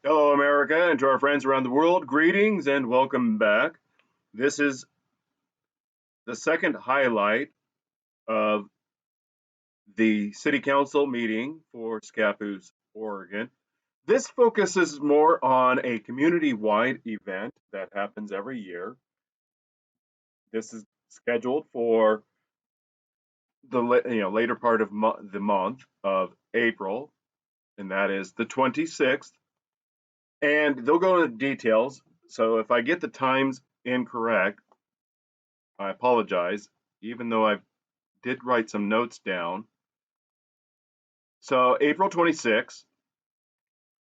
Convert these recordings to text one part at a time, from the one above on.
Hello, America, and to our friends around the world, greetings and welcome back. This is the second highlight of the City Council meeting for Scappoose, Oregon. This focuses more on a community wide event that happens every year. This is scheduled for the later part of the month of April, and that is the 26th. And they'll go into details. So if I get the times incorrect, I apologize, even though I did write some notes down. So April 26th,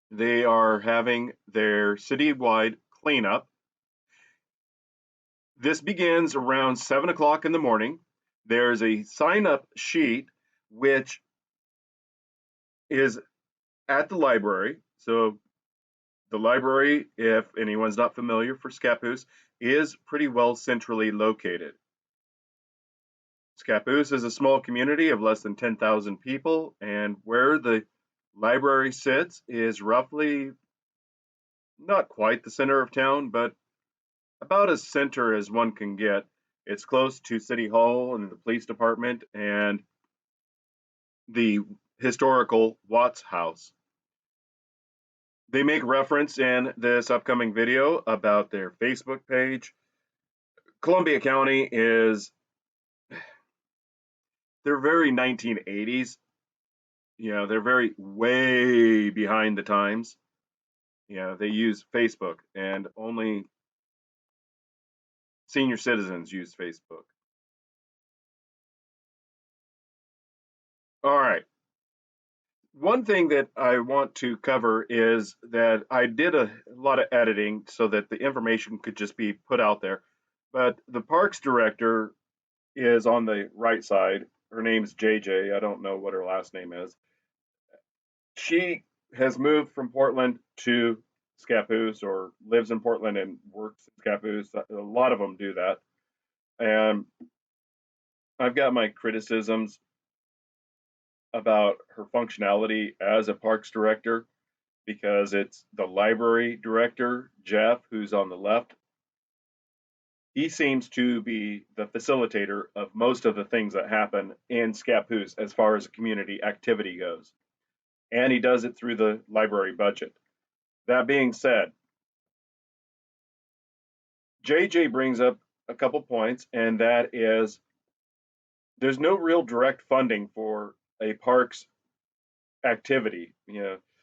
they are having their citywide cleanup. This begins around 7 o'clock in the morning. There's a sign up sheet which is at the library. So the library, if anyone's not familiar for Scappoose, is pretty well centrally located. Scappoose is a small community of less than 10,000 people, and where the library sits is roughly not quite the center of town, but about as center as one can get. It's close to City Hall and the police department and the historical Watts House. They make reference in this upcoming video about their Facebook page. Columbia County is, they're very 1980s. They're very way behind the times. They use Facebook and only senior citizens use Facebook. All right. One thing that I want to cover is that I did a lot of editing so that the information could just be put out there. But the parks director is on the right side. Her name's JJ. I don't know what her last name is. She has moved from Portland to Scappoose, or lives in Portland and works in Scappoose. A lot of them do that. And I've got my criticisms about her functionality as a parks director because it's the library director, Jeff, who's on the left. He seems to be the facilitator of most of the things that happen in Scappoose as far as community activity goes. And he does it through the library budget. That being said, JJ brings up a couple points, and that is there's no real direct funding for a parks activity.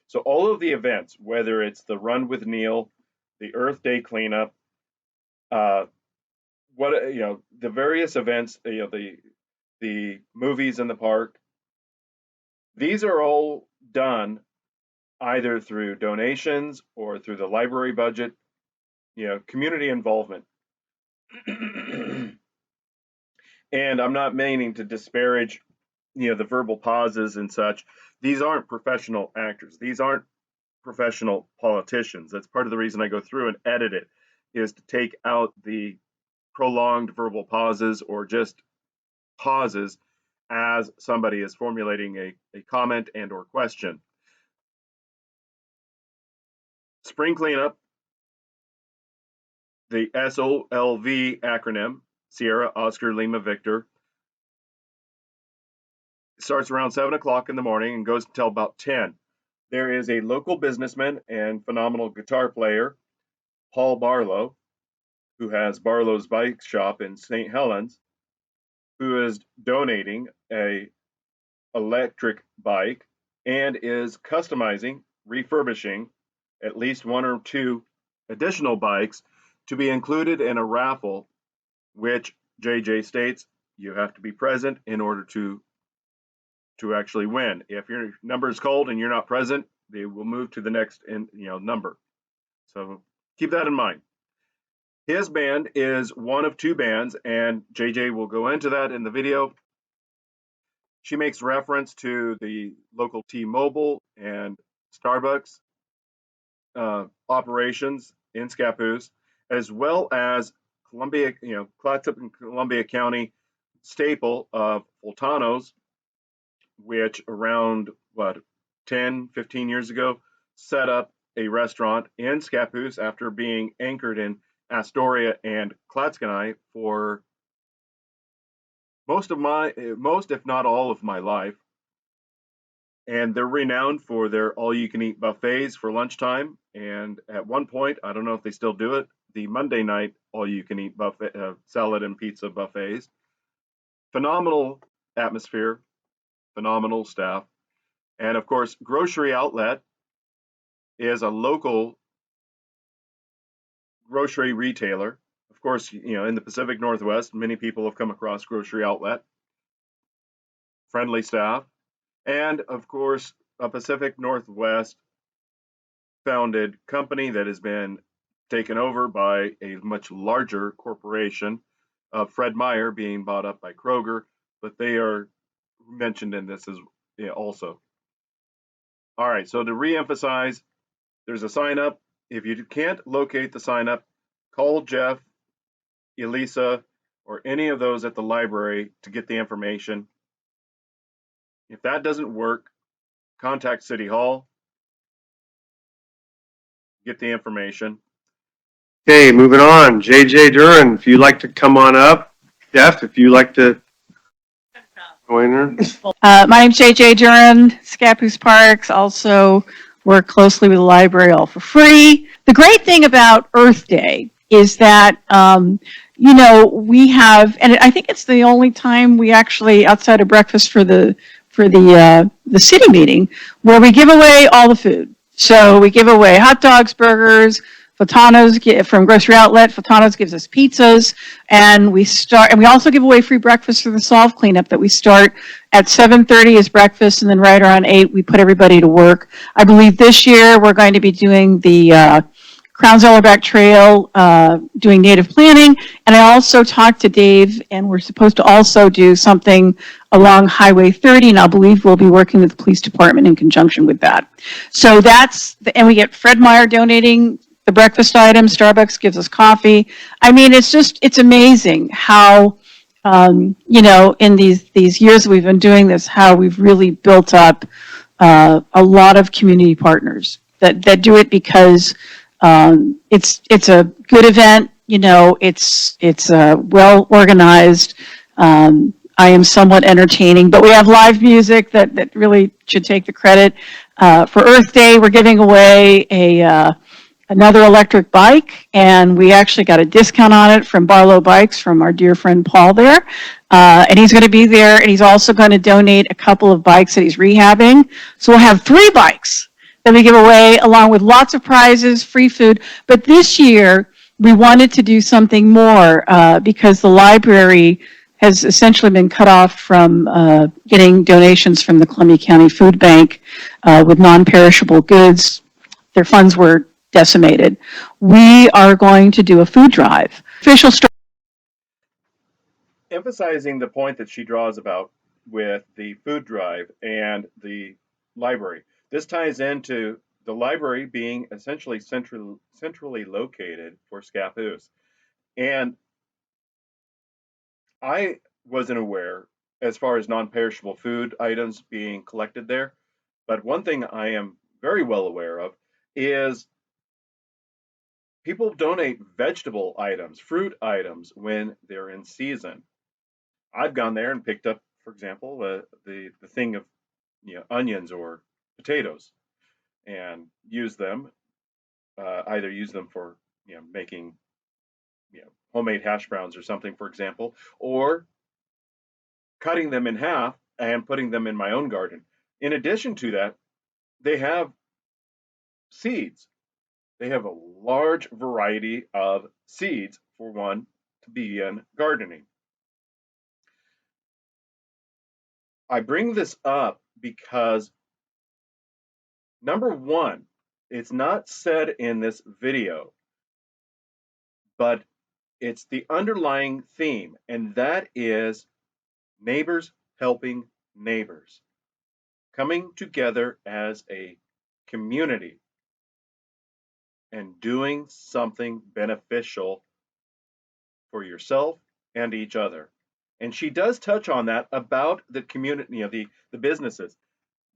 So all of the events, whether it's the Run with Neil, the Earth Day cleanup, uh, the various events, the movies in the park, these are all done either through donations or through the library budget. Community involvement. And I'm not meaning to disparage, the verbal pauses and such. These aren't professional actors. These aren't professional politicians. That's part of the reason I go through and edit it, is to take out the prolonged verbal pauses or just pauses as somebody is formulating a comment and or question. Spring cleanup, the SOLV acronym, Sierra Oscar Lima Victor, starts around 7 o'clock in the morning and goes until about 10. There is a local businessman and phenomenal guitar player, Paul Barlow, who has Barlow's Bike Shop in St. Helens, who is donating a electric bike and is customizing, refurbishing at least one or two additional bikes to be included in a raffle, which JJ states you have to be present in order to actually win. If your number is called and you're not present, they will move to the next number. So keep that in mind. His band is one of two bands, and JJ will go into that in the video. She makes reference to the local T-Mobile and Starbucks operations in Scappoose, as well as Columbia, Clatsop and Columbia County staple of Fultano's, which around 10, 15 years ago set up a restaurant in Scappoose after being anchored in Astoria and Clatskanie for most, if not all, of my life. And they're renowned for their all-you-can-eat buffets for lunchtime. And at one point, I don't know if they still do it, the Monday night all-you-can-eat buffet, salad and pizza buffets. Phenomenal atmosphere, phenomenal staff, and of course, Grocery Outlet is a local grocery retailer. Of course, in the Pacific Northwest, many people have come across Grocery Outlet. Friendly staff, and of course, a Pacific Northwest founded company that has been taken over by a much larger corporation of Fred Meyer being bought up by Kroger, but they are mentioned in this as also. All right, so to reemphasize, there's a sign up. If you can't locate the sign up, call Jeff, Elisa, or any of those at the library to get the information. If that doesn't work, contact City Hall, get the information. Okay, moving on. JJ Duran, if you'd like to come on up. Jeff, if you'd like to join her. My name's JJ Duran, Scappoose Parks. Also work closely with the library, all for free. The great thing about Earth Day is that, we have, and I think it's the only time we actually, outside of breakfast for the city meeting, where we give away all the food. So we give away hot dogs, burgers. Fotano's from Grocery Outlet. Fotano's gives us pizzas, and we also give away free breakfast for the SOLV cleanup that we start at 7:30 is breakfast, and then right around 8 we put everybody to work. I believe this year we're going to be doing the Crown-Zellerback Trail, doing native planting, and I also talked to Dave, and we're supposed to also do something along Highway 30, and I believe we'll be working with the police department in conjunction with that. So and we get Fred Meyer donating the breakfast items. Starbucks gives us coffee. I mean, it's amazing how, in these years we've been doing this, how we've really built up a lot of community partners that do it because it's a good event. It's well organized. I am somewhat entertaining, but we have live music that really should take the credit. For Earth Day, we're giving away another electric bike, and we actually got a discount on it from Barlow Bikes from our dear friend Paul there. And he's going to be there, and he's also going to donate a couple of bikes that he's rehabbing. So we'll have 3 bikes that we give away, along with lots of prizes, free food. But this year, we wanted to do something more because the library has essentially been cut off from getting donations from the Columbia County Food Bank with non-perishable goods. Their funds were decimated. We are going to do a food drive. Official story. Emphasizing the point that she draws about with the food drive and the library. This ties into the library being essentially centrally located for Scappoose. And I wasn't aware as far as non-perishable food items being collected there, but one thing I am very well aware of is people donate vegetable items, fruit items when they're in season. I've gone there and picked up, for example, the thing of onions or potatoes, and use them. Either use them for making homemade hash browns or something, for example, or cutting them in half and putting them in my own garden. In addition to that, they have seeds. They have a large variety of seeds for one to begin gardening. I bring this up because, number one, it's not said in this video, but it's the underlying theme, and that is neighbors helping neighbors, coming together as a community and doing something beneficial for yourself and each other. And she does touch on that about the community, the businesses,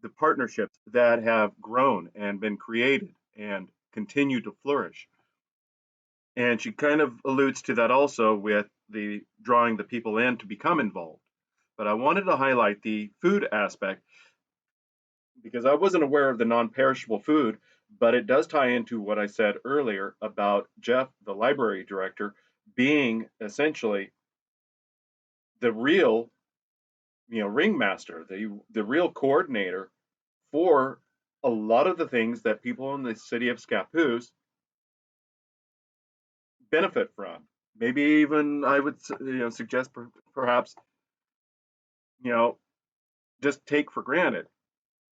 the partnerships that have grown and been created and continue to flourish. And she kind of alludes to that also with the drawing the people in to become involved. But I wanted to highlight the food aspect because I wasn't aware of the non-perishable food, but it does tie into what I said earlier about Jeff, the library director, being essentially the real, ringmaster, the real coordinator for a lot of the things that people in the city of Scappoose benefit from. Maybe even I would suggest perhaps you know just take for granted,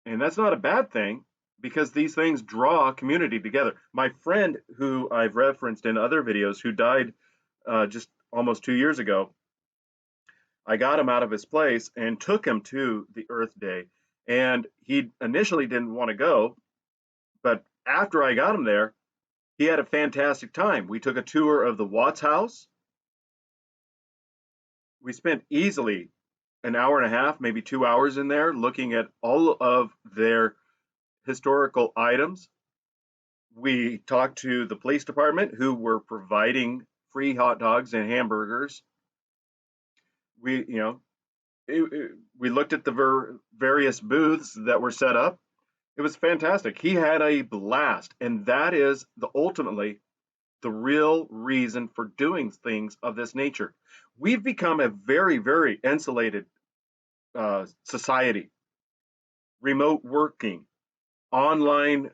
and that's not a bad thing because these things draw a community together. My friend, who I've referenced in other videos, who died just almost 2 years ago, I got him out of his place and took him to the Earth Day, and he initially didn't want to go, but after I got him there, he had a fantastic time. We took a tour of the Watts house. We spent easily an hour and a half, maybe 2 hours in there looking at all of their historical items. We talked to the police department, who were providing free hot dogs and hamburgers. We, we looked at the various booths that were set up. It was fantastic. He had a blast, and that is ultimately the real reason for doing things of this nature. We've become a very, very insulated society. Remote working, online,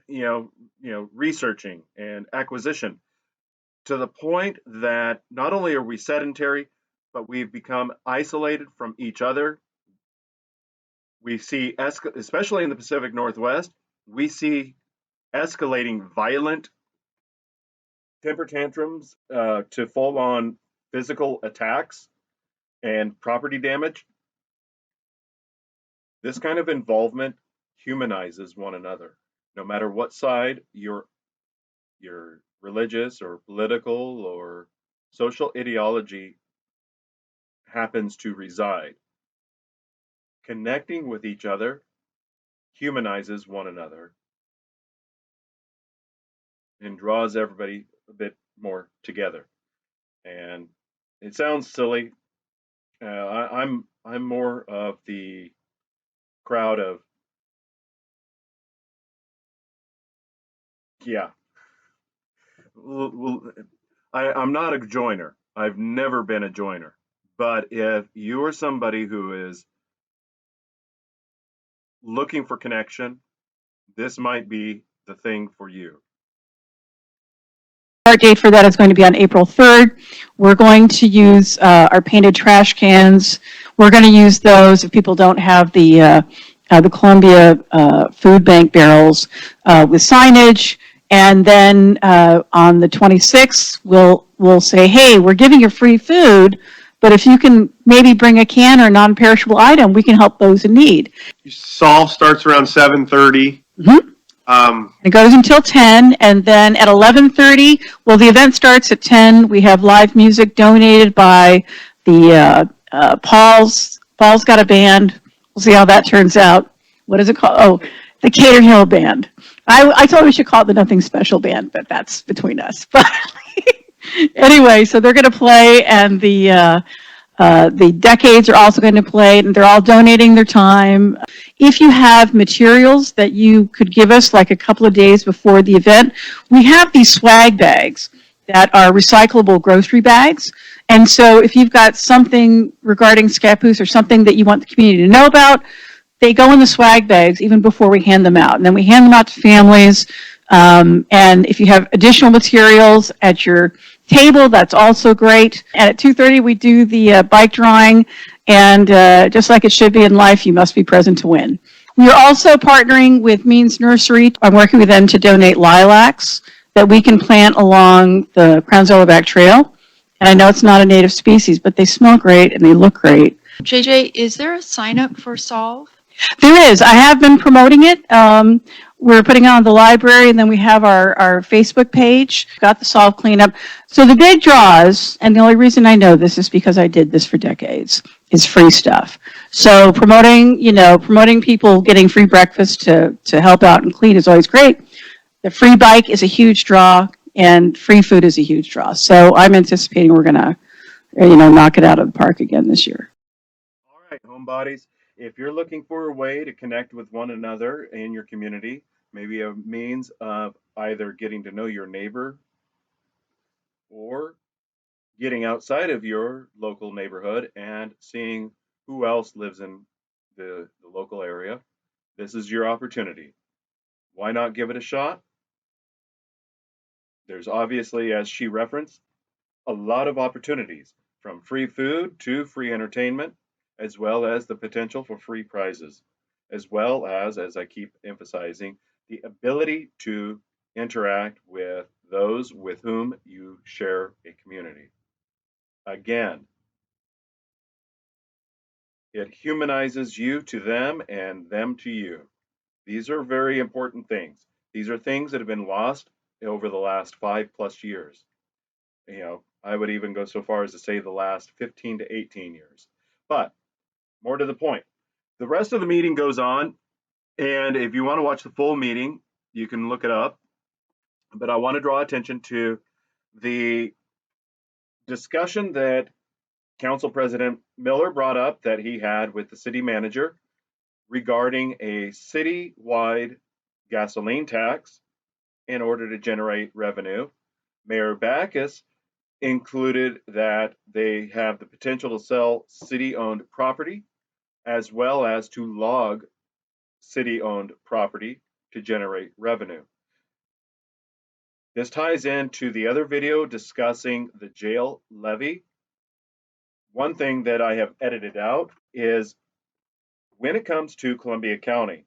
researching and acquisition, to the point that not only are we sedentary, but we've become isolated from each other. We see, especially in the Pacific Northwest, we see escalating violent temper tantrums to full on physical attacks and property damage. This kind of involvement humanizes one another, no matter what side your religious or political or social ideology happens to reside. Connecting with each other humanizes one another and draws everybody a bit more together. And it sounds silly. I'm more of the crowd of, yeah. I'm not a joiner. I've never been a joiner. But if you are somebody who is looking for connection, this might be the thing for you. Start date for that is going to be on April 3rd. We're going to use our painted trash cans. We're going to use those if people don't have the Columbia food bank barrels with signage. And then on the 26th, we'll say, hey, we're giving you free food, but if you can maybe bring a can or a non-perishable item, we can help those in need. SOLV starts around 7:30. Mm-hmm. It goes until 10, and then at 11:30, well, the event starts at 10. We have live music donated by the Paul's got a band. We'll see how that turns out. What is it called? Oh, the Cater Hill Band. I told we should call it the Nothing Special Band, but that's between us. But anyway, so they're going to play, and the decades are also going to play, and they're all donating their time. If you have materials that you could give us like a couple of days before the event, we have these swag bags that are recyclable grocery bags. And so if you've got something regarding Scappoose or something that you want the community to know about, they go in the swag bags even before we hand them out. And then we hand them out to families. And if you have additional materials at your table, that's also great. And at 2:30, we do the bike drawing. And just like it should be in life, you must be present to win. We are also partnering with Means Nursery. I'm working with them to donate lilacs that we can plant along the Crown-Zellerback Trail. And I know it's not a native species, but they smell great and they look great. JJ, is there a sign up for SOLV? There is. I have been promoting it. We're putting it on the library, and then we have our Facebook page. Got the SOLV cleanup. So the big draws, and the only reason I know this is because I did this for decades, is free stuff. So promoting people getting free breakfast to help out and clean is always great. The free bike is a huge draw, and free food is a huge draw. So I'm anticipating we're going to, knock it out of the park again this year. All right, homebodies, if you're looking for a way to connect with one another in your community, maybe a means of either getting to know your neighbor or getting outside of your local neighborhood and seeing who else lives in the local area, this is your opportunity. Why not give it a shot? There's obviously, as she referenced, a lot of opportunities from free food to free entertainment, as well as the potential for free prizes, as well as I keep emphasizing, the ability to interact with those with whom you share a community. Again, it humanizes you to them and them to you. These are very important things. These are things that have been lost over the last 5+ years. I would even go so far as to say the last 15 to 18 years. But more to the point, the rest of the meeting goes on. And if you want to watch the full meeting, you can look it up. But I want to draw attention to the discussion that Council President Miller brought up that he had with the city manager regarding a city-wide gasoline tax in order to generate revenue. Mayor Backus included that they have the potential to sell city-owned property as well as to log city-owned property to generate revenue. This ties into the other video discussing the jail levy. One thing that I have edited out is when it comes to Columbia County,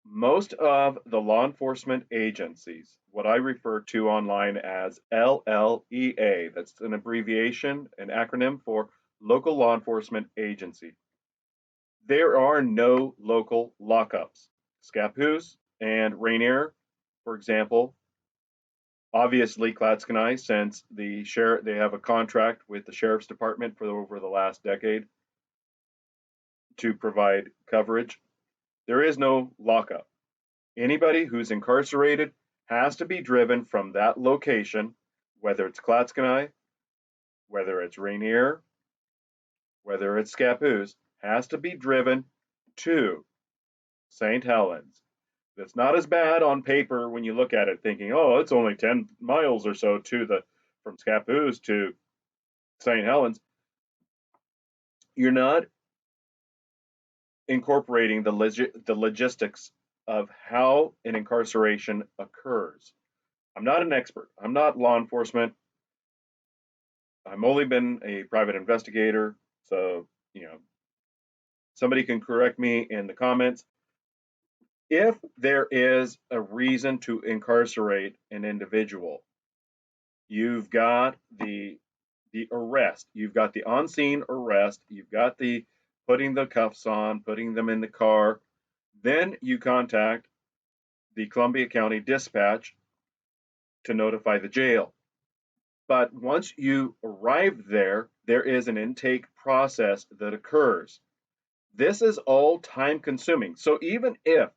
most of the law enforcement agencies, what I refer to online as LLEA, that's an abbreviation, an acronym for Local Law Enforcement Agency. There are no local lockups. Scappoose and Rainier, for example, obviously Clatskanie, since the sheriff, they have a contract with the sheriff's department for over the last decade to provide coverage. There is no lockup. Anybody who's incarcerated has to be driven from that location, whether it's Clatskanie, whether it's Rainier, whether it's Scappoose, has to be driven to St. Helens. That's not as bad on paper when you look at it, thinking, "Oh, it's only 10 miles or so to the from Scappoose to St. Helens." You're not incorporating the logistics of how an incarceration occurs. I'm not an expert. I'm not law enforcement. I've only been a private investigator, so somebody can correct me in the comments. If there is a reason to incarcerate an individual, you've got the arrest, you've got the on-scene arrest, you've got the putting the cuffs on, putting them in the car, then you contact the Columbia County Dispatch to notify the jail. But once you arrive there, there is an intake process that occurs. This is all time consuming. So even if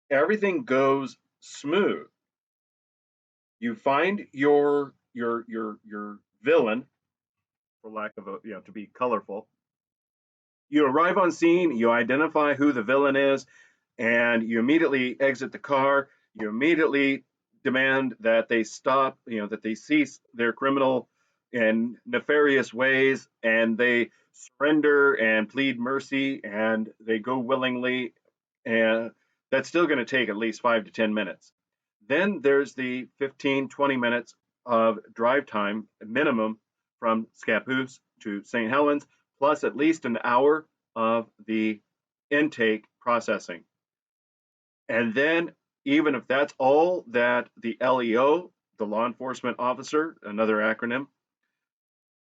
everything goes smooth, you find your villain, for lack of to be colorful. You arrive on scene, you identify who the villain is, and you immediately exit the car. You immediately demand that they stop, that they cease their criminal and nefarious ways, and they surrender and plead mercy, and they go willingly. And that's still going to take at least 5 to 10 minutes. Then there's the 15-20 minutes of drive time minimum from Scappoose to St. Helens, plus at least an hour of the intake processing. And then, even if that's all that the LEO, the law enforcement officer, another acronym,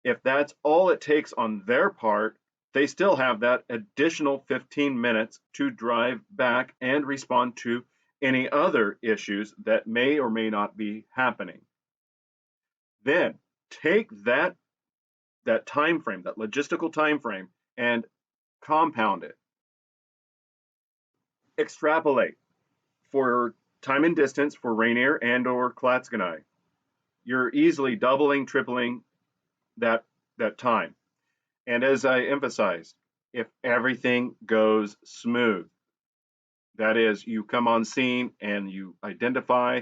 if that's all it takes on their part, they still have that additional 15 minutes to drive back and respond to any other issues that may or may not be happening. Then take that time frame, that logistical time frame, and compound it. Extrapolate for time and distance for Rainier and or Clatskanie, you're easily doubling, tripling that time. And as I emphasized, if everything goes smooth, that is, you come on scene and you identify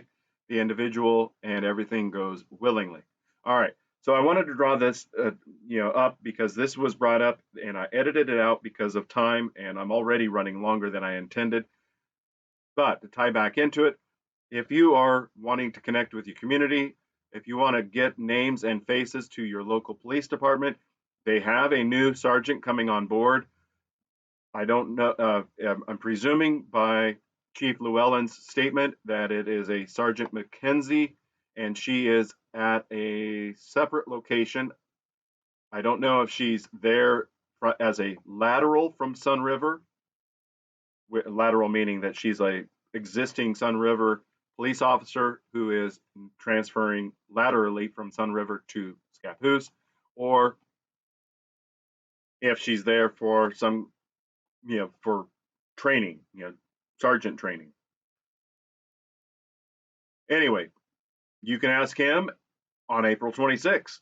the individual and everything goes willingly. All right. So I wanted to draw this, up because this was brought up and I edited it out because of time and I'm already running longer than I intended. But to tie back into it, if you are wanting to connect with your community, if you want to get names and faces to your local police department, they have a new sergeant coming on board. I don't know, I'm presuming by Chief Llewellyn's statement that it is a Sergeant McKenzie and she is at a separate location. I don't know if she's there as a lateral from Sun River, lateral meaning that she's a existing Sun River police officer who is transferring laterally from Sun River to Scappoose, or if she's there for some, for training, sergeant training. Anyway, you can ask him on April 26th.